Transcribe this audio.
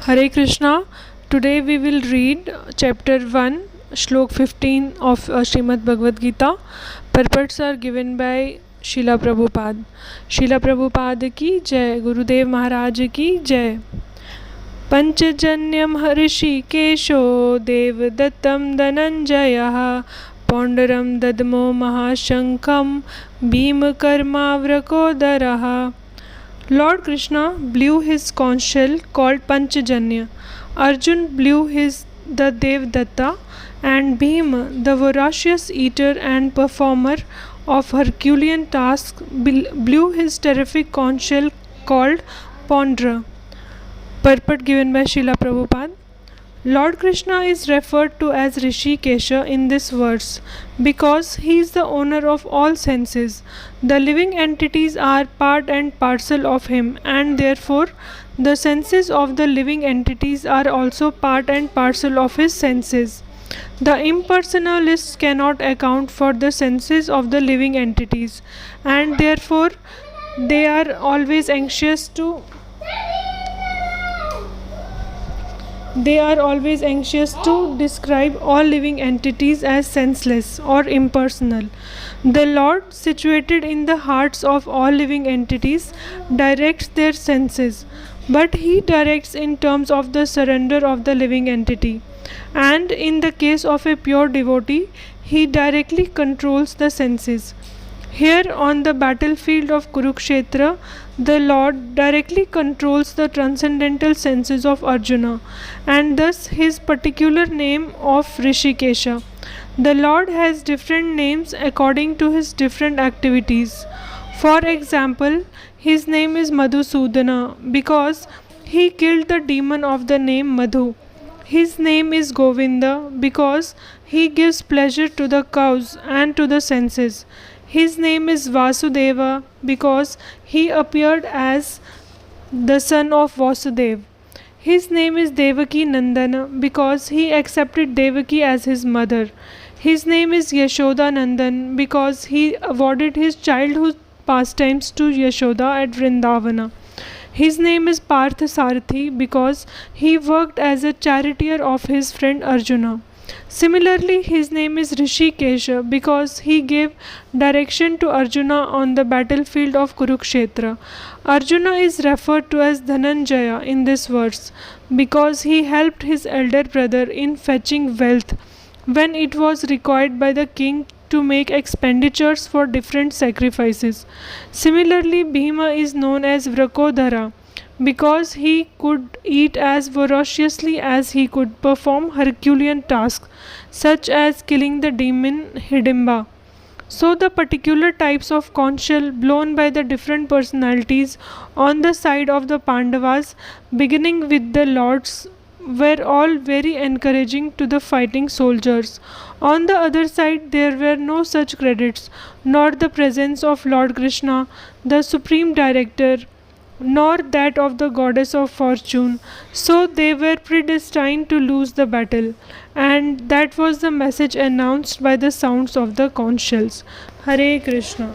Hare Krishna. Today we will read chapter 1, shlok 15 of Srimad Bhagavad Gita. Purports are given by Srila Prabhupada. Srila Prabhupada ki jai, Gurudev Maharaj ki jai. Panchajanyam harishi kesho dev dattam dhananjayah pondaram dadmo mahashankam bhim karma vrakodaraha. Lord Krishna blew his conch shell called Panchajanya. Arjun blew the Devdatta, and Bhima, the voracious eater and performer of Herculean tasks, blew his terrific conch shell called Pondra. Purport given by Srila Prabhupada. Lord Krishna is referred to as Rishikesha in this verse because he is the owner of all senses. The living entities are part and parcel of him, and therefore the senses of the living entities are also part and parcel of his senses. The impersonalists cannot account for the senses of the living entities, and therefore they are always anxious to describe all living entities as senseless or impersonal. The Lord, situated in the hearts of all living entities, directs their senses, but He directs in terms of the surrender of the living entity. And in the case of a pure devotee, He directly controls the senses. Here on the battlefield of Kurukshetra, the Lord directly controls the transcendental senses of Arjuna, and thus his particular name of Rishikesha. The Lord has different names according to his different activities. For example, his name is Madhusudana because he killed the demon of the name Madhu. His name is Govinda because he gives pleasure to the cows and to the senses. His name is Vasudeva because he appeared as the son of Vasudev. His name is Devaki Nandana because he accepted Devaki as his mother. His name is Yashoda Nandan because he awarded his childhood pastimes to Yashoda at Vrindavana. His name is Partha Sarathi because he worked as a charioteer of his friend Arjuna. Similarly, his name is Rishikesha because he gave direction to Arjuna on the battlefield of Kurukshetra. Arjuna is referred to as Dhananjaya in this verse because he helped his elder brother in fetching wealth when it was required by the king to make expenditures for different sacrifices. Similarly, Bhima is known as Vrakodhara because he could eat as voraciously as he could perform Herculean tasks such as killing the demon Hidimba. So the particular types of conch shell blown by the different personalities on the side of the Pandavas, beginning with the lords, were all very encouraging to the fighting soldiers. On the other side, there were no such credits, nor the presence of Lord Krishna, the Supreme Director, nor that of the goddess of fortune, so they were predestined to lose the battle, and that was the message announced by the sounds of the conch shells. Hare Krishna.